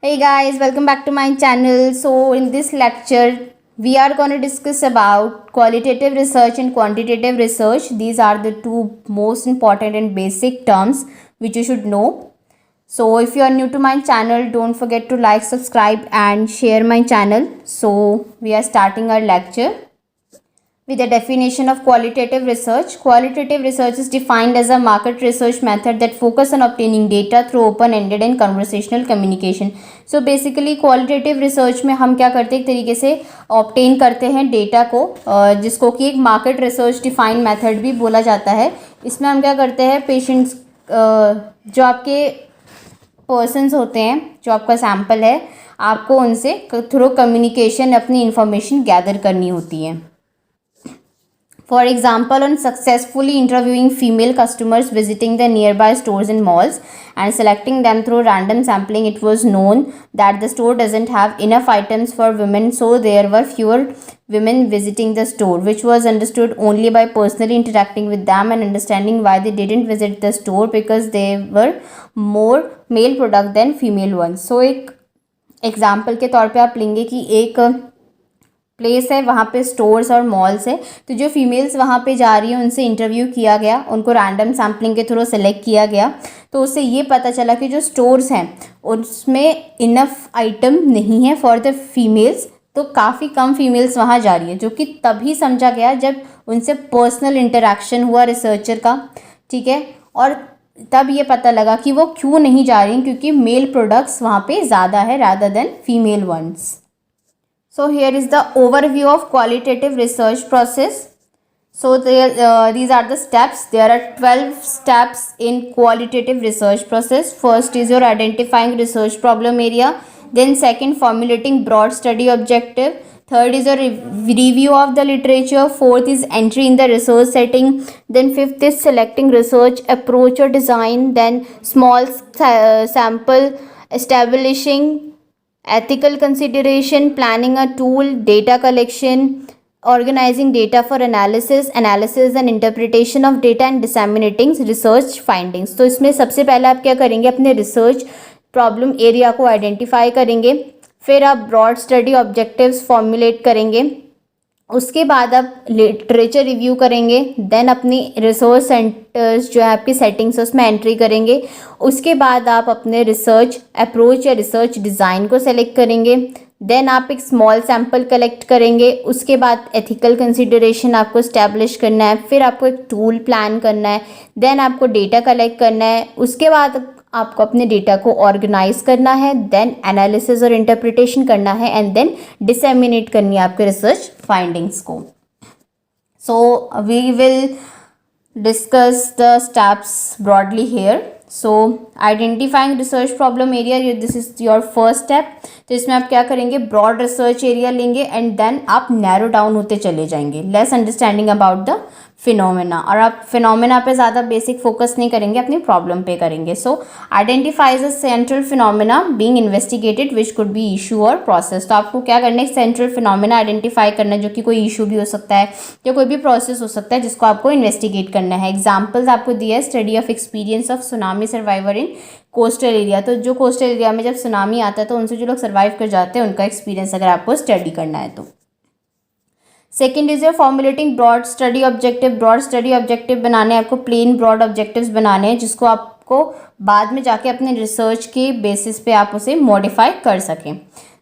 Hey guys, welcome back to my channel. So in this lecture, we are going to discuss about qualitative research and quantitative research. These are the two most important and basic terms which you should know. So if you are new to my channel, don't forget to like, subscribe and share my channel. So we are starting our lecture with the definition of qualitative research. Qualitative research is defined as a market research method that focus on obtaining data through open-ended and conversational communication. So basically qualitative research में हम क्या करते हैं, एक तरीके से obtain करते हैं डेटा को, जिसको कि एक मार्केट रिसर्च डिफाइंड मेथड भी बोला जाता है. इसमें हम क्या करते हैं, पेशेंट्स जो आपके पर्सन्स होते हैं, जो आपका सैम्पल है, आपको उनसे थ्रू कम्युनिकेशन अपनी इंफॉर्मेशन गैदर करनी होती है. For example, on successfully interviewing female customers visiting the nearby stores and malls and selecting them through random sampling, it was known that the store doesn't have enough items for women, so there were fewer women visiting the store, which was understood only by personally interacting with them and understanding why they didn't visit the store, because there were more male product than female ones. So एक example के तौर पे आप लेंगे कि एक place है, वहाँ पे स्टोर्स और मॉल्स है, तो जो फीमेल्स वहाँ पे जा रही हैं उनसे इंटरव्यू किया गया, उनको रैंडम सैम्पलिंग के थ्रू सेलेक्ट किया गया. तो उससे ये पता चला कि जो स्टोर्स हैं उसमें इनफ आइटम नहीं है फॉर द फीमेल्स, तो काफ़ी कम फीमेल्स वहाँ जा रही है, जो कि तभी समझा गया जब उनसे पर्सनल इंटरेक्शन हुआ रिसर्चर का. ठीक है, और तब ये पता लगा कि वो क्यों नहीं जा रही हैं, क्योंकि मेल प्रोडक्ट्स वहाँ पे ज़्यादा है rather than female ones. So here is the overview of qualitative research process. So these are the steps. There are 12 steps in qualitative research process. First is your identifying research problem area. Then second, formulating broad study objective. Third is a review of the literature. Fourth is entry in the research setting. Then fifth is selecting research approach or design. Then small sample, establishing ethical consideration, planning a tool, data collection, organizing data for analysis and interpretation of data and disseminating research findings. तो इसमें सबसे पहले आप क्या करेंगे, अपने research problem area को identify करेंगे, फिर आप ब्रॉड स्टडी ऑब्जेक्टिव्स फॉर्मुलेट करेंगे, उसके बाद आप लिटरेचर रिव्यू करेंगे, देन अपनी रिसोर्स सेंटर्स जो है आपकी सेटिंग्स उसमें एंट्री करेंगे, उसके बाद आप अपने रिसर्च अप्रोच या रिसर्च डिज़ाइन को सेलेक्ट करेंगे, देन आप एक स्मॉल सैम्पल कलेक्ट करेंगे, उसके बाद एथिकल कंसिडरेशन आपको इस्टेब्लिश करना है, फिर आपको एक टूल प्लान करना है, देन आपको डेटा कलेक्ट करना है, उसके बाद आपको अपने डेटा को ऑर्गेनाइज करना है, देन एनालिसिस और इंटरप्रिटेशन करना है, एंड देन डिसेमिनेट करनी है आपके रिसर्च फाइंडिंग्स को. So we will discuss the steps broadly here. So identifying research problem area, this is your first step. तो इसमें आप क्या करेंगे, ब्रॉड रिसर्च एरिया लेंगे एंड देन आप नैरो डाउन होते चले जाएंगे, less understanding about the phenomena, और आप फिनोमेना पे ज़्यादा बेसिक फोकस नहीं करेंगे, अपनी प्रॉब्लम पे करेंगे. So identifies a central phenomena being investigated which could be issue और प्रोसेस. तो आपको क्या करना है, सेंट्रल फिनोमेना आइडेंटिफाई करना है, जो कि कोई इशू भी हो सकता है या कोई भी प्रोसेस हो सकता है जिसको आपको इन्वेस्टिगेट करना है. एग्जाम्पल्स आपको दिया है, study of experience of tsunami survivor in coastal area. तो जो कोस्टल एरिया में जब सुनामी आता है तो उनसे जो लोग सर्वाइव कर जाते हैं उनका एक्सपीरियंस अगर आपको स्टडी करना है तो. Second is your formulating broad study objective. Broad study objective बनाने हैं आपको, प्लेन ब्रॉड ऑब्जेक्टिव्स बनाने हैं जिसको आपको बाद में जाके अपने रिसर्च के बेसिस पे आप उसे मॉडिफाई कर सकें.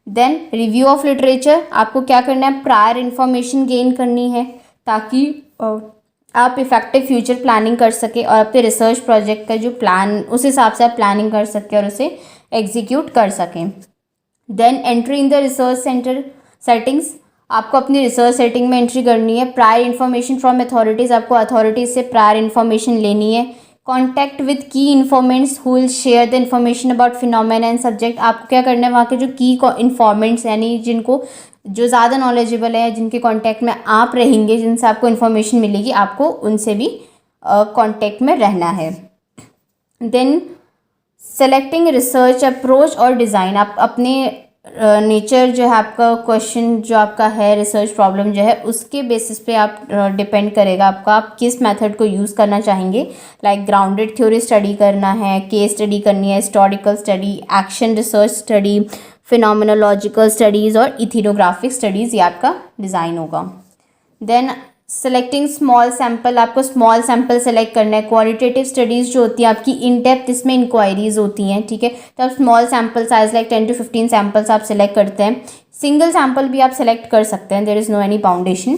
देन रिव्यू ऑफ लिटरेचर, आपको क्या करना है, प्रायर इन्फॉर्मेशन गेन करनी है ताकि आप इफेक्टिव फ्यूचर प्लानिंग कर सके और अपने रिसर्च प्रोजेक्ट का जो प्लान उस हिसाब से आप प्लानिंग कर सकें और उसे एग्जीक्यूट कर सकें. Then entry in the research centre settings, आपको अपनी रिसर्च सेटिंग में एंट्री करनी है. प्रायर इन्फॉर्मेशन फ्रॉम अथॉरिटीज़, आपको अथॉरिटीज़ से प्रायर इन्फॉर्मेशन लेनी है. Contact with key informants who will share the information about phenomena and subject, आपको क्या करना है, वहाँ के जो की इन्फॉर्मेंट्स यानी जिनको जो ज़्यादा नॉलेजेबल है, जिनके कॉन्टैक्ट में आप रहेंगे, जिनसे आपको इन्फॉर्मेशन मिलेगी, आपको उनसे भी कॉन्टैक्ट में रहना है. देन सेलेक्टिंग रिसर्च अप्रोच और डिज़ाइन, आप अपने नेचर जो है आपका क्वेश्चन जो आपका है रिसर्च प्रॉब्लम जो है उसके बेसिस पे आप डिपेंड करेगा आपका आप किस मेथड को यूज़ करना चाहेंगे। लाइक ग्राउंडेड थ्योरी स्टडी करना है, केस स्टडी करनी है, historical study, action research study, phenomenological studies और इथिनोग्राफिक स्टडीज़, ये आपका डिज़ाइन होगा। देन सेलेक्टिंग स्मॉल सैम्पल, आपको स्मॉल सैम्पल सेलेक्ट करना है। क्वालिटेटिव स्टडीज़ जो होती हैं आपकी इन डेप्थ इसमें इंक्वायरीज होती हैं, ठीक है। तो आप small sample size like 10 to 15 samples आप सेलेक्ट करते हैं। सिंगल सैम्पल भी आप सेलेक्ट कर सकते हैं, there is no any boundation.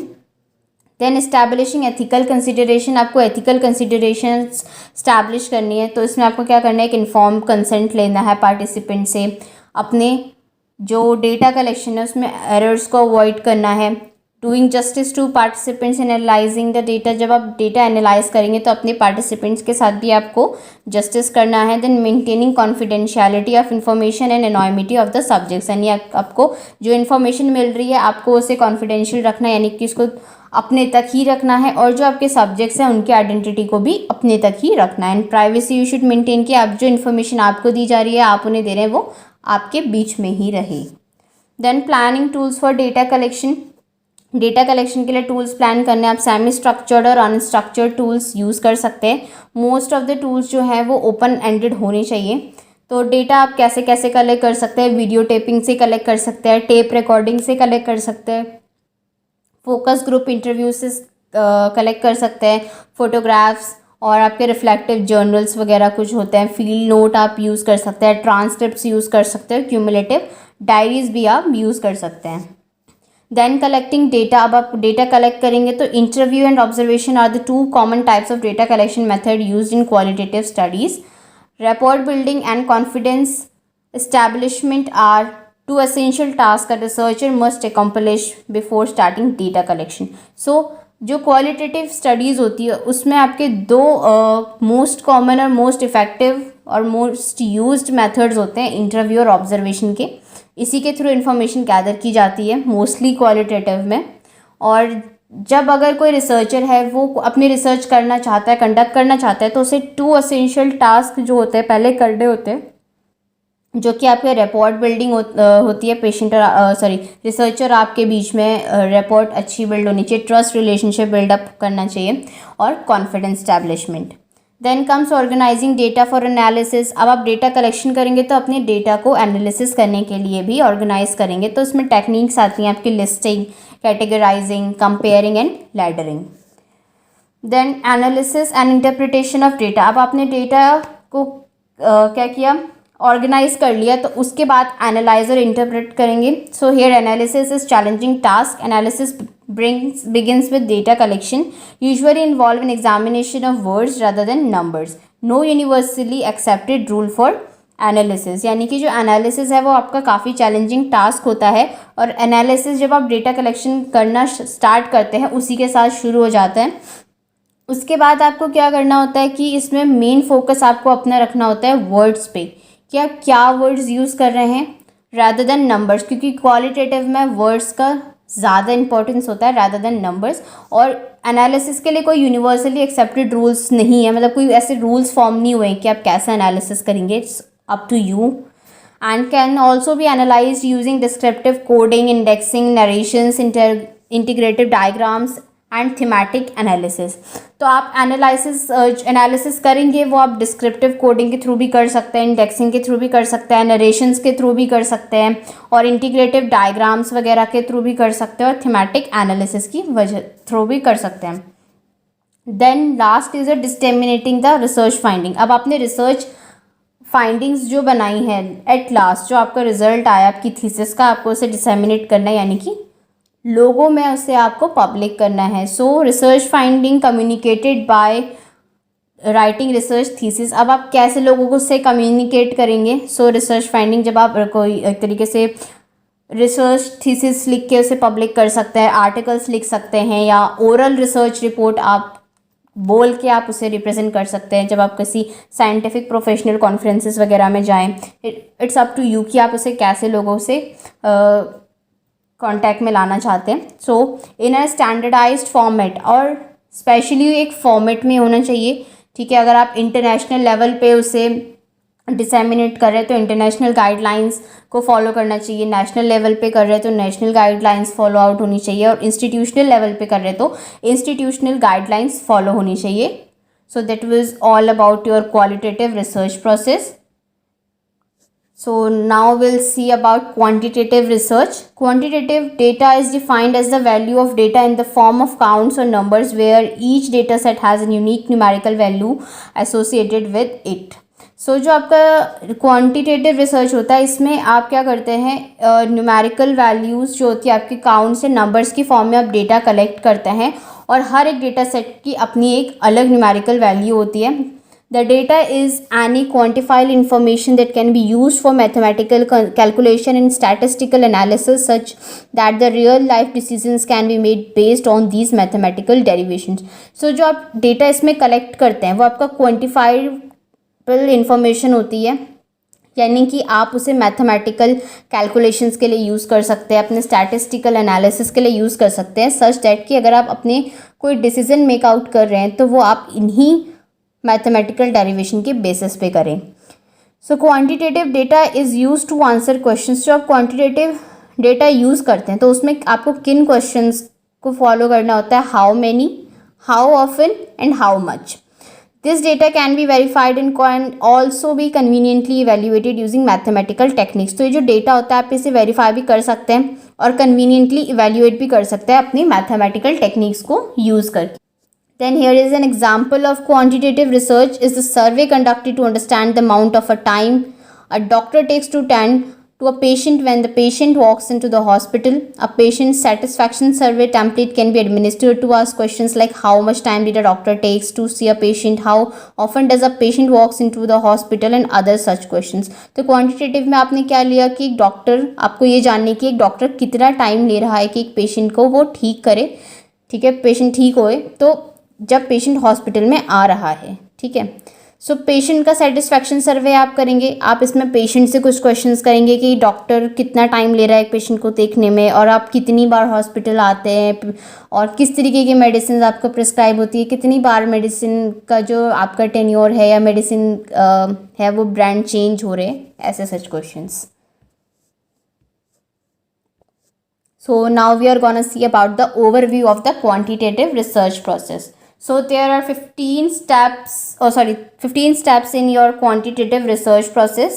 Then establishing ethical consideration, आपको एथिकल कंसिडरेशन स्टैब्लिश करनी है। तो इसमें आपको क्या करना है, एक इन्फॉर्म कंसेंट लेना है पार्टिसिपेंट से, अपने जो डेटा कलेक्शन है उसमें एरर्स को अवॉइड करना है। Doing justice to participants in analysing the data, जब आप डेटा एनालाइज करेंगे तो अपने पार्टिसिपेंट्स के साथ भी आपको जस्टिस करना है। Then maintaining confidentiality of information and anonymity of the subjects, यानी आपको जो इन्फॉर्मेशन मिल रही है आपको उसे कॉन्फिडेंशियल रखना है, यानी कि उसको अपने तक ही रखना है, और जो आपके सब्जेक्ट्स हैं उनकी आइडेंटिटी को भी अपने तक ही रखना है। And privacy you should maintain, कि आप जो इन्फॉर्मेशन आपको दी जा रही है आप उन्हें दे रहे हैं वो आपके बीच में ही रहे। Then planning tools for data collection, data collection के लिए टूल्स प्लान करने आप सेमी स्ट्रक्चर्ड और अनस्ट्रक्चर्ड टूल्स यूज़ कर सकते हैं। मोस्ट ऑफ द टूल्स जो हैं वो ओपन एंडेड होने चाहिए। तो डेटा आप कैसे कैसे कलेक्ट कर सकते हैं, वीडियो टेपिंग से कलेक्ट कर सकते हैं, टेप रिकॉर्डिंग से कलेक्ट कर सकते हैं, फोकस ग्रुप इंटरव्यू से कलेक्ट कर सकते हैं, फोटोग्राफ्स और आपके रिफ्लेक्टिव जर्नल्स वगैरह कुछ होते हैं, फील्ड नोट आप यूज़ कर सकते हैं, ट्रांसक्रिप्ट्स यूज़ कर सकते हैं, क्यूमुलेटिव डायरीज भी आप यूज़ कर सकते हैं। देन कलेक्टिंग डेटा, अब आप डेटा कलेक्ट करेंगे तो interview and observation are the two common types of data collection method used in qualitative studies. rapport building and confidence establishment are two essential tasks a researcher must accomplish before starting data collection. So जो qualitative studies होती है उसमें आपके दो most common और most effective और most used methods होते हैं, इंटरव्यू और ऑब्जर्वेशन के। इसी के थ्रू इन्फॉर्मेशन गैदर की जाती है मोस्टली क्वालिटेटिव में। और जब अगर कोई रिसर्चर है वो अपनी रिसर्च करना चाहता है, कंडक्ट करना चाहता है, तो उसे टू असेंशियल टास्क जो होते हैं पहले करने होते हैं, जो कि आपके रेपोर्ट बिल्डिंग होती है पेशेंट और रिसर्चर आपके बीच में रेपोर्ट अच्छी बिल्ड होनी चाहिए, ट्रस्ट रिलेशनशिप बिल्डअप करना चाहिए, और confidence establishment. Then comes organising data for analysis. अब आप डेटा कलेक्शन करेंगे तो अपने डेटा को एनालिसिस करने के लिए भी ऑर्गेनाइज करेंगे, तो इसमें टेक्निक्स आती हैं आपकी listing, categorising, comparing and laddering. Then analysis and interpretation of data. अब आपने डेटा को क्या किया, ऑर्गेनाइज कर लिया, तो उसके बाद एनालाइज और इंटरप्रेट करेंगे। So here analysis is challenging task. Analysis begins with data collection, usually involve an examination of words rather than numbers. No universally accepted rule for analysis, यानी कि जो एनालिसिस है वो आपका काफ़ी चैलेंजिंग टास्क होता है। और एनालिसिस जब आप डेटा कलेक्शन करना स्टार्ट करते हैं उसी के साथ शुरू हो जाता है। उसके बाद आपको क्या करना होता है कि इसमें मेन फोकस आपको अपना रखना होता है वर्ड्स पे, कि आप क्या वर्ड्स यूज़ कर रहे हैं रादर देन नंबर्स, क्योंकि क्वालिटेटिव में वर्ड्स का ज़्यादा इंपॉर्टेंस होता है रादर देन नंबर्स। और एनालिसिस के लिए कोई यूनिवर्सली एक्सेप्टेड रूल्स नहीं है, मतलब कोई ऐसे रूल्स फॉर्म नहीं हुए कि आप कैसा एनालिसिस करेंगे, it's up to you. And can also be analyse using descriptive coding, indexing, narrations, integrative diagrams and thematic analysis. तो आप एनालिसिस करेंगे वो आप डिस्क्रिप्टिव कोडिंग के थ्रू भी कर सकते हैं, इंडेक्सिंग के थ्रू भी कर सकते हैं, नरेशंस के थ्रू भी कर सकते हैं, और इंटीग्रेटिव डायग्राम्स वगैरह के थ्रू भी कर सकते हैं, और थीमेटिक एनालिसिस की वजह थ्रू भी कर सकते हैं। Then last is a disseminating the research finding. अब आपने रिसर्च फाइंडिंग्स जो बनाई हैं एट लास्ट, जो आपका रिजल्ट आया आपकी थीसिस का, आपको उसे डिसेमिनेट करना है, यानी कि लोगों में उसे आपको पब्लिक करना है। सो research finding communicated by writing research thesis. अब आप कैसे लोगों को उससे कम्युनिकेट करेंगे? सो रिसर्च फाइंडिंग जब आप कोई एक तरीके से रिसर्च थीसिस लिख के उसे पब्लिक कर सकते हैं, आर्टिकल्स लिख सकते हैं, या ओरल रिसर्च रिपोर्ट आप बोल के आप उसे रिप्रेजेंट कर सकते हैं जब आप किसी साइंटिफिक प्रोफेशनल कॉन्फ्रेंसेस वगैरह में जाएं। इट्स अप टू यू कि आप उसे कैसे लोगों से कांटेक्ट में लाना चाहते हैं। सो इन अ स्टैंडर्डाइज्ड फॉर्मेट, और स्पेशली एक फॉर्मेट में होना चाहिए, ठीक है। अगर आप इंटरनेशनल लेवल पे उसे डिसेमिनेट कर रहे हैं तो इंटरनेशनल गाइडलाइंस को फॉलो करना चाहिए, नेशनल लेवल पे कर रहे हैं तो नेशनल गाइडलाइंस फॉलो आउट होनी चाहिए, और इंस्टीट्यूशनल लेवल पे कर रहे हैं तो इंस्टीट्यूशनल गाइडलाइंस फॉलो होनी चाहिए. So that was all about your qualitative research process. So now we'll see about quantitative research. Quantitative data is defined as the value of data in the form of counts or numbers where each data set has a unique numerical value associated with it. So जो आपका quantitative research होता है इसमें आप क्या करते हैं, numerical values जो होती है आपके काउंट से नंबर्स की फॉर्म में आप डेटा कलेक्ट करते हैं, और हर एक डेटा सेट की अपनी एक अलग न्यूमेरिकल वैल्यू होती है. The data is any quantifiable information that can be used for mathematical calculation and statistical analysis such that the real life decisions can be made based on these mathematical derivations. So जो आप data इसमें collect करते हैं वो आपका quantifiable information होती है, यानी कि आप उसे मैथमेटिकल कैलकुलेशंस के लिए यूज़ कर सकते हैं, अपने स्टैटिस्टिकल एनालिसिस के लिए यूज़ कर सकते हैं, सच दैट कि अगर आप अपने कोई डिसीजन मेक आउट कर रहे हैं तो वो आप इन्हीं मैथमेटिकल डेरिवेशन के बेसिस पे करें. So quantitative data is use to answer questions. जो आप क्वांटिटेटिव डेटा यूज़ करते हैं तो उसमें आपको किन क्वेश्चंस को फॉलो करना होता है, how many, how often and how much. This data can be verified and can also B conveniently evaluated using mathematical techniques. तो ये जो डेटा होता है आप इसे वेरीफाई भी कर सकते हैं और कन्वीनियंटली इवेल्युएट भी कर सकते हैं अपनी मैथमेटिकल टेक्निक्स को यूज़ करके. Then here is an example of quantitative research is the survey conducted to understand the amount of a time a doctor takes to tend to a patient when the patient walks into the hospital. A patient satisfaction survey template can be administered to ask questions like how much time did a doctor takes to see a patient, how often does a patient walks into the hospital and other such questions. तो quantitative में आपने क्या लिया कि एक doctor, आपको ये जानने की एक डॉक्टर कितना टाइम ले रहा है कि एक पेशेंट को वो ठीक करे, ठीक है, पेशेंट ठीक होए तो जब पेशेंट हॉस्पिटल में आ रहा है, ठीक है. सो पेशेंट का सेटिस्फैक्शन सर्वे आप करेंगे, आप इसमें पेशेंट से कुछ क्वेश्चंस करेंगे कि डॉक्टर कितना टाइम ले रहा है एक पेशेंट को देखने में, और आप कितनी बार हॉस्पिटल आते हैं, और किस तरीके की मेडिसिन आपको प्रिस्क्राइब होती है, कितनी बार मेडिसिन का जो आपका टेन्योर है या मेडिसिन है वो ब्रांड चेंज हो रहे हैं, ऐसे सच questions. So now we are gonna see about the overview of the quantitative research process. So there are 15 steps in your quantitative research process.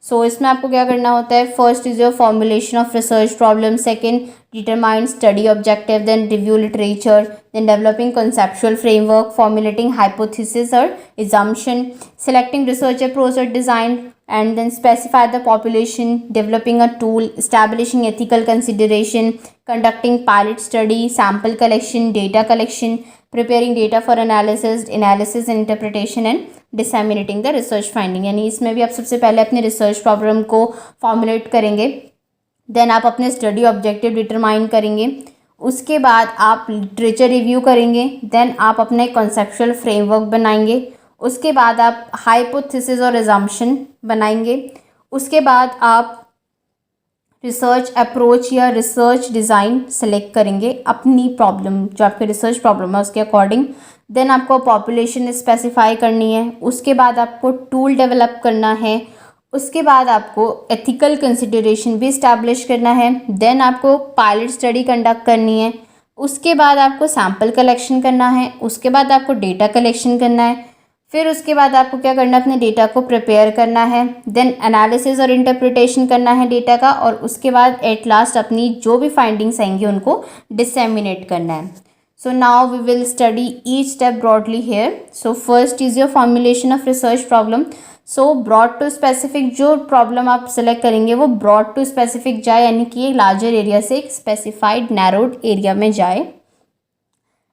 So इसमें आपको क्या करना होता है, first is your formulation of research problem, second determine study objective, then review literature, then developing conceptual framework, formulating hypothesis or assumption, selecting research approach or design, and then specify the population, developing a tool, establishing ethical consideration, conducting pilot study, sample collection, data collection, preparing data for analysis and interpretation, and disseminating the research finding. यानी इसमें भी आप सबसे पहले अपने research problem को formulate करेंगे, then आप अपने स्टडी ऑब्जेक्टिव डिटरमाइन करेंगे, उसके बाद आप लिटरेचर रिव्यू करेंगे, देन आप अपने कॉन्सेप्चुअल फ्रेमवर्क बनाएंगे, उसके बाद आप हाइपोथेसिस और एजम्पशन बनाएंगे, उसके बाद आप रिसर्च अप्रोच या रिसर्च डिज़ाइन सेलेक्ट करेंगे अपनी प्रॉब्लम, जो आपके रिसर्च प्रॉब्लम है उसके अकॉर्डिंग, देन आपको पॉपुलेशन स्पेसिफाई करनी है, उसके बाद आपको टूल डेवलप करना है, उसके बाद आपको एथिकल कंसिडरेशन भी इस्टेब्लिश करना है, देन आपको पायलट स्टडी कंडक्ट करनी है, उसके बाद आपको सैम्पल कलेक्शन करना है, उसके बाद आपको डेटा कलेक्शन करना है, फिर उसके बाद आपको क्या करना है, अपने डेटा को प्रिपेयर करना है, देन एनालिसिस और इंटरप्रिटेशन करना है डेटा का, और उसके बाद एट लास्ट अपनी जो भी फाइंडिंग्स आएंगी उनको डिसेमिनेट करना है. So now we will study each step broadly here. So first is your formulation of research problem. So broad to specific, जो प्रॉब्लम आप सेलेक्ट करेंगे वो ब्रॉड टू स्पेसिफिक जाए, यानी कि एक लार्जर एरिया से एक स्पेसिफाइड नैरोड एरिया में जाए.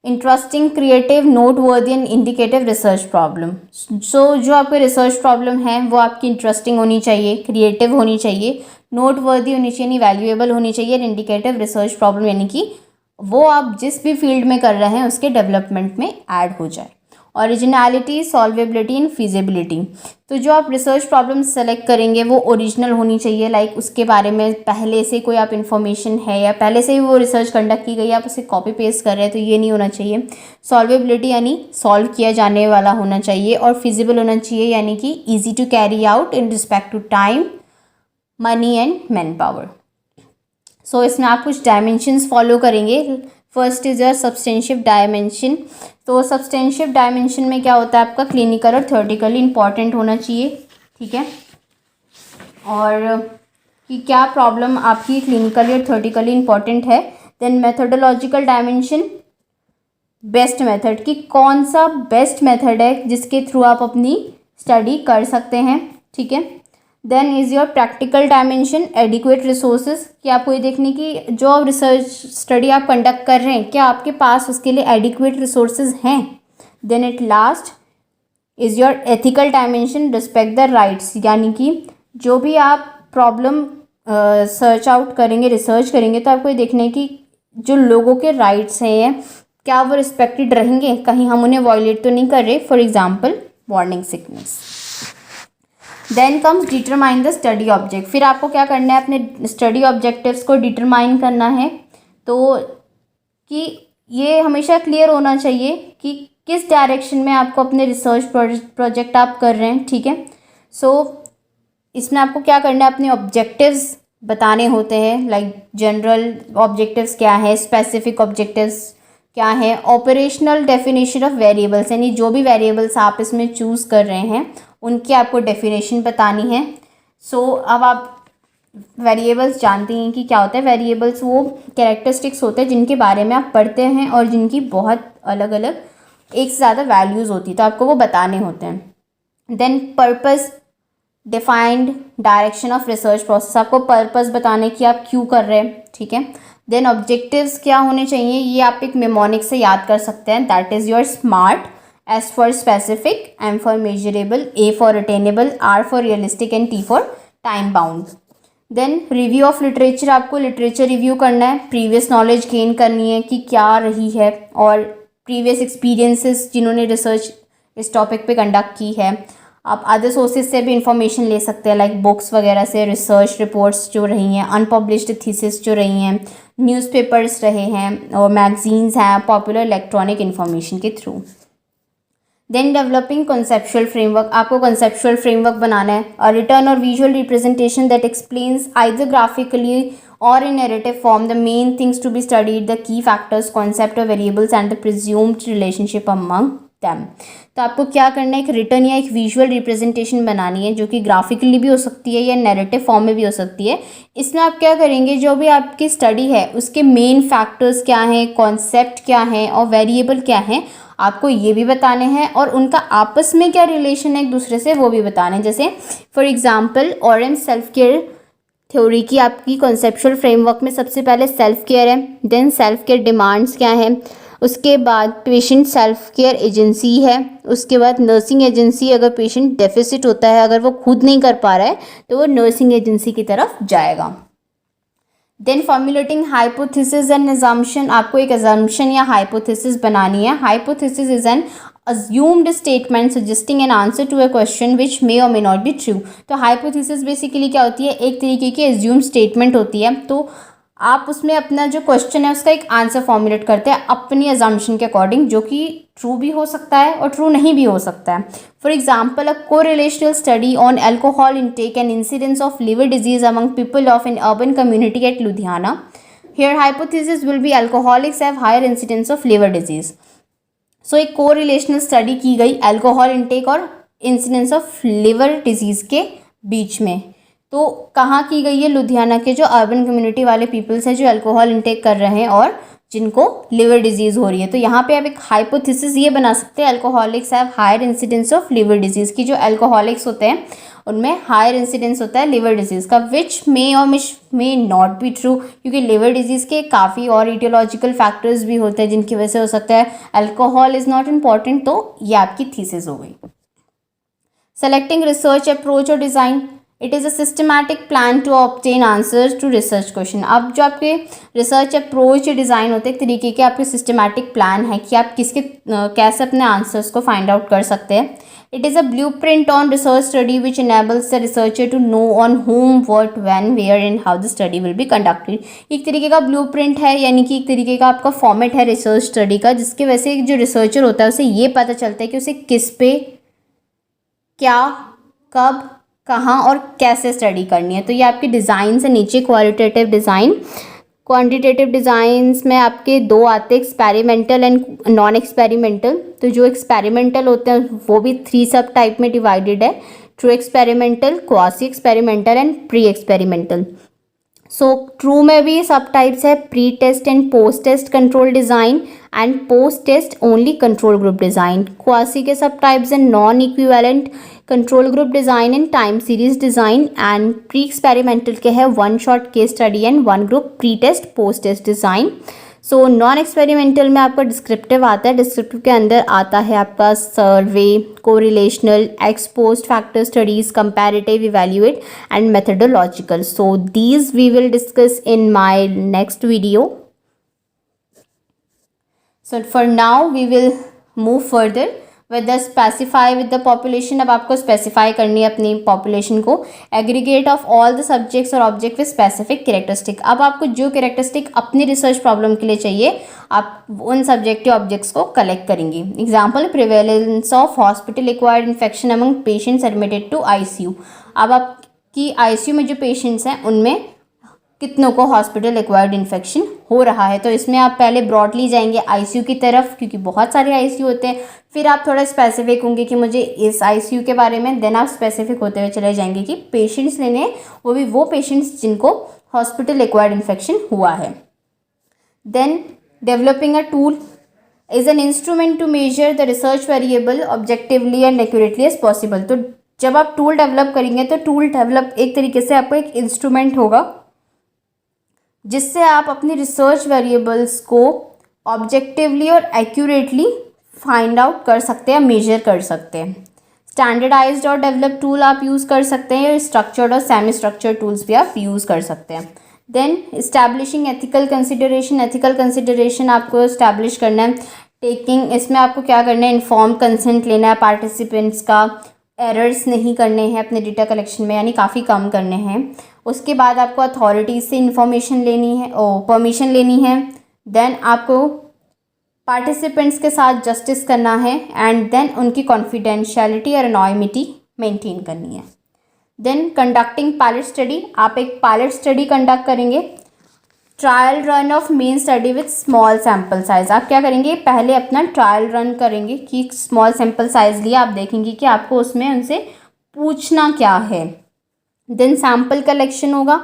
इंटरेस्टिंग, क्रिएटिव, नोट वर्दी एंड इंडिकेटिव रिसर्च प्रॉब्लम. सो जो आपके रिसर्च प्रॉब्लम है वो आपकी इंटरेस्टिंग होनी चाहिए, क्रिएटिव होनी चाहिए, नोट वर्दी होनी चाहिए, वैल्यूएबल होनी चाहिए, और इंडिकेटिव रिसर्च प्रॉब्लम यानी कि वो आप जिस भी फील्ड में कर रहे हैं उसके डेवलपमेंट में ऐड हो जाए. Originality, solvability and feasibility. तो जो आप रिसर्च प्रॉब्लम सेलेक्ट करेंगे वो ओरिजिनल होनी चाहिए, लाइक उसके बारे में पहले से कोई आप इन्फॉर्मेशन है या पहले से ही वो रिसर्च कंडक्ट की गई है, आप उसे कॉपी पेस्ट कर रहे हैं, तो ये नहीं होना चाहिए। सॉल्वेबिलिटी यानी सॉल्व किया जाने वाला होना चाहिए, और फिजिबल होना चाहिए यानी कि easy to carry out in respect to time, money and man power. So इसमें आप कुछ डायमेंशंस फॉलो करेंगे। First is your substantive dimension. तो सब्सटेंशिव डायमेंशन में क्या होता है, आपका क्लिनिकल और थ्योरेटिकली इंपॉर्टेंट होना चाहिए, ठीक है, और कि क्या प्रॉब्लम आपकी क्लिनिकली और थ्योरेटिकली इंपॉर्टेंट है। Then methodological dimension, best method, कि कौन सा बेस्ट मेथड है जिसके थ्रू आप अपनी स्टडी कर सकते हैं, ठीक है। Then is your practical dimension, adequate resources, कि आपको ये देखने की जो रिसर्च स्टडी आप कंडक्ट कर रहे हैं क्या आपके पास उसके लिए एडिक्वेट रिसोर्सेज हैं। Then at last is your ethical dimension, respect the rights, यानी कि जो भी आप प्रॉब्लम सर्च आउट करेंगे, रिसर्च करेंगे, तो आपको ये देखना है कि जो लोगों के राइट्स हैं क्या वो रिस्पेक्टेड रहेंगे, कहीं हम उन्हें वायलेट तो नहीं कर रहे। For example morning sickness. Then comes determine the study object. फिर आपको क्या करना है, अपने स्टडी ऑब्जेक्टिव्स को डिटरमाइन करना है। तो कि ये हमेशा क्लियर होना चाहिए कि किस डायरेक्शन में आपको अपने रिसर्च प्रोजेक्ट आप कर रहे हैं, ठीक है। सो इसमें आपको क्या करना है, अपने ऑब्जेक्टिव्स बताने होते हैं, लाइक जनरल ऑब्जेक्टिव्स क्या है, स्पेसिफिक ऑब्जेक्टिव्स क्या है, ऑपरेशनल डेफिनेशन ऑफ वेरिएबल्स, यानी जो भी वेरिएबल्स आप इसमें चूज़ कर रहे हैं उनकी आपको डेफिनेशन बतानी है। सो अब आप वेरिएबल्स जानती हैं कि क्या होता है। वेरिएबल्स वो कैरेक्टरिस्टिक्स होते हैं जिनके बारे में आप पढ़ते हैं और जिनकी बहुत अलग अलग एक से ज़्यादा वैल्यूज़ होती है, तो आपको वो बताने होते हैं। Then purpose, defined direction of research process, आपको पर्पस बताने की आप क्यों कर रहे हैं, ठीक है। देन ऑब्जेक्टिव्स क्या होने चाहिए, ये आप एक मेमोनिक से याद कर सकते हैं, that is your smart, S for specific, M for measurable, A for attainable, R for realistic and T for time bound. Then review of literature, आपको लिटरेचर रिव्यू करना है, प्रीवियस नॉलेज गेन करनी है कि क्या रही है, और प्रीवियस एक्सपीरियंसेस जिन्होंने रिसर्च इस टॉपिक पे कंडक्ट की है। आप अदर सोर्सेज से भी इंफॉर्मेशन ले सकते हैं, लाइक बुक्स वगैरह से, रिसर्च रिपोर्ट्स जो रही हैं, अनपब्लिश्ड थीसिस जो रही हैं, न्यूज़पेपर्स रहे हैं, और मैगजीन्स हैं, पॉपुलर इलेक्ट्रॉनिक इन्फॉर्मेशन के through. Then developing conceptual framework, आपको कॉन्सेप्चुअल फ्रेमवर्क बनाना है, और रिटर्न और visual representation that explains either graphically और in narrative form the main things to be studied, the key factors, concept of variables and the presumed relationship among them. तो आपको क्या करना है, एक रिटर्न या एक विजुअल रिप्रेजेंटेशन बनानी है जो कि ग्राफिकली भी हो सकती है या नैरेटिव फॉर्म में भी हो सकती है। इसमें आप क्या करेंगे, जो भी आपकी स्टडी है उसके मेन फैक्टर्स क्या हैं, कॉन्सेप्ट क्या हैं और वेरिएबल क्या हैं, आपको ये भी बताने हैं, और उनका आपस में क्या रिलेशन है एक दूसरे से वो भी बताने हैं। जैसे for example orange self care theory की आपकी कॉन्सेप्चुअल फ्रेमवर्क में सबसे पहले सेल्फ केयर है, देन सेल्फ केयर डिमांड्स क्या है, उसके बाद पेशेंट सेल्फ केयर एजेंसी है, उसके बाद नर्सिंग एजेंसी, अगर पेशेंट डेफिसिट होता है, अगर वो खुद नहीं कर पा रहा है तो वो नर्सिंग एजेंसी की तरफ जाएगा। Then formulating hypothesis and assumption, आपको एक अजम्पशन या हाइपोथेसिस बनानी है। Hypothesis is an assumed statement suggesting an answer to a question which may or may not be true। तो हाइपोथेसिस बेसिकली क्या होती है, एक तरीके की assumed statement होती है, तो आप उसमें अपना जो क्वेश्चन है उसका एक आंसर फॉर्मुलेट करते हैं अपनी अजम्पशन के अकॉर्डिंग, जो कि ट्रू भी हो सकता है और ट्रू नहीं भी हो सकता है। For example a correlational study on alcohol intake and incidence of liver disease among people of an urban community at Ludhiana. Here hypothesis will be alcoholics have higher incidence of liver disease. So एक correlational study की गई alcohol intake और incidence of liver disease के बीच में। तो कहाँ की गई है, लुधियाना के जो अर्बन कम्युनिटी वाले पीपल्स हैं जो अल्कोहल इंटेक कर रहे हैं और जिनको लिवर डिजीज़ हो रही है। तो यहाँ पे आप एक हाइपोथेसिस ये बना सकते हैं, alcoholics have higher incidence of liver disease की, जो अल्कोहलिक्स होते हैं उनमें हायर इंसिडेंस होता है लिवर डिजीज़ का, विच मे और मे नॉट बी ट्रू, क्योंकि लिवर डिजीज़ के काफ़ी और इटियोलॉजिकल फैक्टर्स भी होते हैं जिनकी वजह से हो सकता है अल्कोहल इज़ नॉट इम्पॉर्टेंट। तो ये आपकी थीसिस हो गई। सेलेक्टिंग रिसर्च अप्रोच और design, it is a systematic plan to obtain answers to research question. अब जो आपके रिसर्च अप्रोच डिज़ाइन होते हैं, एक तरीके के आपके सिस्टमैटिक प्लान है कि आप किसके कैसे अपने आंसर्स को फाइंड आउट कर सकते हैं। It is a blueprint on research study which enables the researcher to know on whom, what, when, where and how the study will be conducted. एक तरीके का ब्लू प्रिंट है, यानी कि एक तरीके का आपका फॉर्मेट है रिसर्च स्टडी का, जिसकी वजह से जो रिसर्चर होता है उसे ये पता चलता है कि उसे किस पे, क्या, कब, कहाँ और कैसे स्टडी करनी है। तो ये आपके डिज़ाइन से नीचे क्वालिटेटिव डिज़ाइन। क्वांटिटेटिव डिज़ाइंस में आपके दो आते हैं, एक्सपेरिमेंटल एंड नॉन एक्सपेरिमेंटल। तो जो एक्सपेरिमेंटल होते हैं वो भी 3 सब टाइप में डिवाइडेड है, true experimental, quasi experimental and pre experimental. So true में भी सब टाइप्स है, pre test and post test control design and post test only control group design. Quasi के सब टाइप्स हैं non equivalent control group design and time series design, and pre experimental के है 1 shot case study and 1 group pre test post test design. So non experimental में आपका descriptive आता है, descriptive के अंदर आता है आपका survey, correlational, ex post facto studies, comparative, evaluate and methodological. So these we will discuss in my next video. So for now we will move further with the specify with the population। अब आपको specify करनी है अपनी population को, aggregate of all the subjects और object with specific characteristic। अब आपको जो characteristic अपनी research problem के लिए चाहिए आप उन subject या objects को collect करेंगे। Example, prevalence of hospital acquired infection among patients admitted to ICU। अब आपकी ICU में जो patients हैं उनमें कितनों को हॉस्पिटल एक्वायर्ड इन्फेक्शन हो रहा है। तो इसमें आप पहले ब्रॉडली जाएंगे आईसीयू की तरफ, क्योंकि बहुत सारे आईसीयू होते हैं। फिर आप थोड़ा स्पेसिफिक होंगे कि मुझे इस आईसीयू के बारे में, देन आप स्पेसिफिक होते हुए चले जाएंगे कि पेशेंट्स लेने हैं, वो भी वो पेशेंट्स जिनको हॉस्पिटल एक्वायर्ड इन्फेक्शन हुआ है। Then developing a tool is an instrument to measure the research variable objectively and accurately as possible. तो जब आप टूल डेवलप करेंगे तो टूल डेवलप एक तरीके से आपको एक इंस्ट्रूमेंट होगा जिससे आप अपनी रिसर्च वेरिएबल्स को ऑब्जेक्टिवली और एक्यूरेटली फाइंड आउट कर सकते हैं, मेजर कर सकते हैं। स्टैंडर्डाइज्ड और डेवलप टूल आप यूज़ कर सकते हैं, स्ट्रक्चर्ड और सेमी स्ट्रक्चर्ड टूल्स भी आप यूज़ कर सकते हैं। Then establishing ethical consideration, ethical consideration आपको इस्टेब्लिश करना है। टेकिंग, इसमें आपको क्या करना है, इन्फॉर्म कंसेंट लेना है पार्टिसिपेंट्स का, एरर्स नहीं करने हैं अपने डेटा कलेक्शन में, यानी काफ़ी कम करने हैं। उसके बाद आपको अथॉरिटीज़ से इंफॉर्मेशन लेनी है, परमिशन लेनी है। देन आपको पार्टिसिपेंट्स के साथ जस्टिस करना है, एंड देन उनकी कॉन्फिडेंशियलिटी और एनॉनिमिटी मेंटेन करनी है। देन कंडक्टिंग पायलट स्टडी, आप एक पायलट स्टडी कंडक्ट करेंगे। Trial run of main study with small sample size, आप क्या करेंगे, पहले अपना ट्रायल रन करेंगे कि स्मॉल सैम्पल साइज लिया, आप देखेंगे कि आपको उसमें उनसे पूछना क्या है। देन सैम्पल कलेक्शन होगा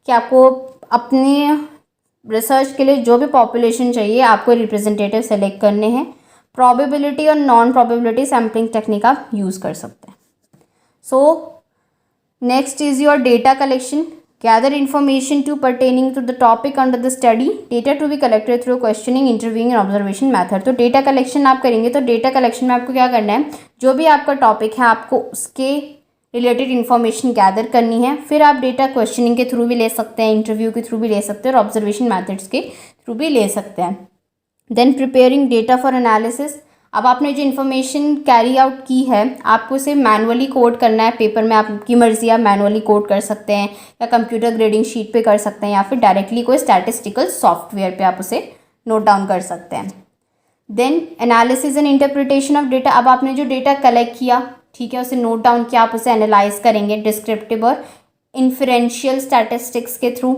कि आपको अपने रिसर्च के लिए जो भी पॉपुलेशन चाहिए आपको रिप्रेजेंटेटिव सेलेक्ट करने हैं। प्रोबेबिलिटी और नॉन प्रोबेबिलिटी सैम्पलिंग टेक्निक आप यूज़ कर सकते हैं। So next is your data collection. Gather information to pertaining to the topic under the study. Data to be collected through questioning, interviewing and observation method। तो data collection आप करेंगे तो data collection में आपको क्या करना है, जो भी आपका टॉपिक है आपको उसके रिलेटेड इन्फॉर्मेशन गैदर करनी है। फिर आप डेटा क्वेश्चनिंग के थ्रू भी ले सकते हैं, इंटरव्यू के थ्रू भी ले सकते हैं और ऑब्जर्वेशन मैथड्स के थ्रू भी ले सकते हैं। Then preparing data for analysis, अब आपने जो इन्फॉर्मेशन कैरी आउट की है आपको उसे मैनुअली कोड करना है पेपर में, आपकी मर्जी, आप मैनुअली कोड कर सकते हैं या कंप्यूटर ग्रेडिंग शीट पे कर सकते हैं या फिर डायरेक्टली कोई स्टैटिस्टिकल सॉफ्टवेयर पे आप उसे नोट डाउन कर सकते हैं। Then analysis and interpretation of data, अब आपने जो डेटा कलेक्ट किया, ठीक है, उसे नोट डाउन किया, आप उसे एनालाइज करेंगे डिस्क्रिप्टिव और इन्फरेंशियल स्टैटिस्टिक्स के थ्रू।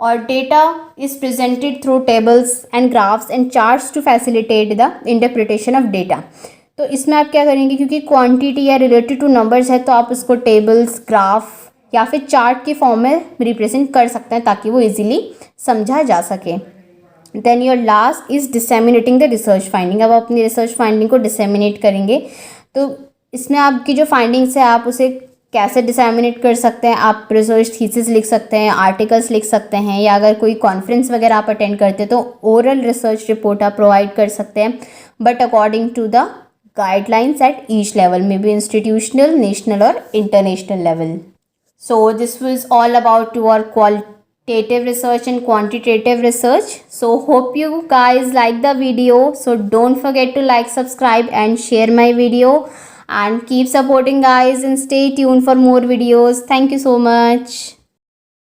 और data is presented through tables and graphs and charts to facilitate the interpretation of data. तो इसमें आप क्या करेंगे, क्योंकि क्वांटिटी या रिलेटेड टू नंबर्स है तो आप उसको टेबल्स, ग्राफ या फिर चार्ट के फॉर्म में रिप्रेजेंट कर सकते हैं ताकि वो इजीली समझा जा सके। Then your last is disseminating the research finding, अब आप अपनी रिसर्च फाइंडिंग को डिसेमिनेट करेंगे। तो इसमें आपकी जो फाइंडिंग्स है आप उसे कैसे डिसेमिनेट कर सकते हैं, आप रिसर्च थीसिस लिख सकते हैं, आर्टिकल्स लिख सकते हैं, या अगर कोई कॉन्फ्रेंस वगैरह आप अटेंड करते हैं तो ओरल रिसर्च रिपोर्ट आप प्रोवाइड कर सकते हैं, but according to the guidelines at each level में भी, इंस्टीट्यूशनल, नेशनल और international level. So this was all about your qualitative research and quantitative research. So hope you guys like the video. So don't forget to like, subscribe and share my video, and keep supporting guys, and stay tuned for more videos. Thank you so much.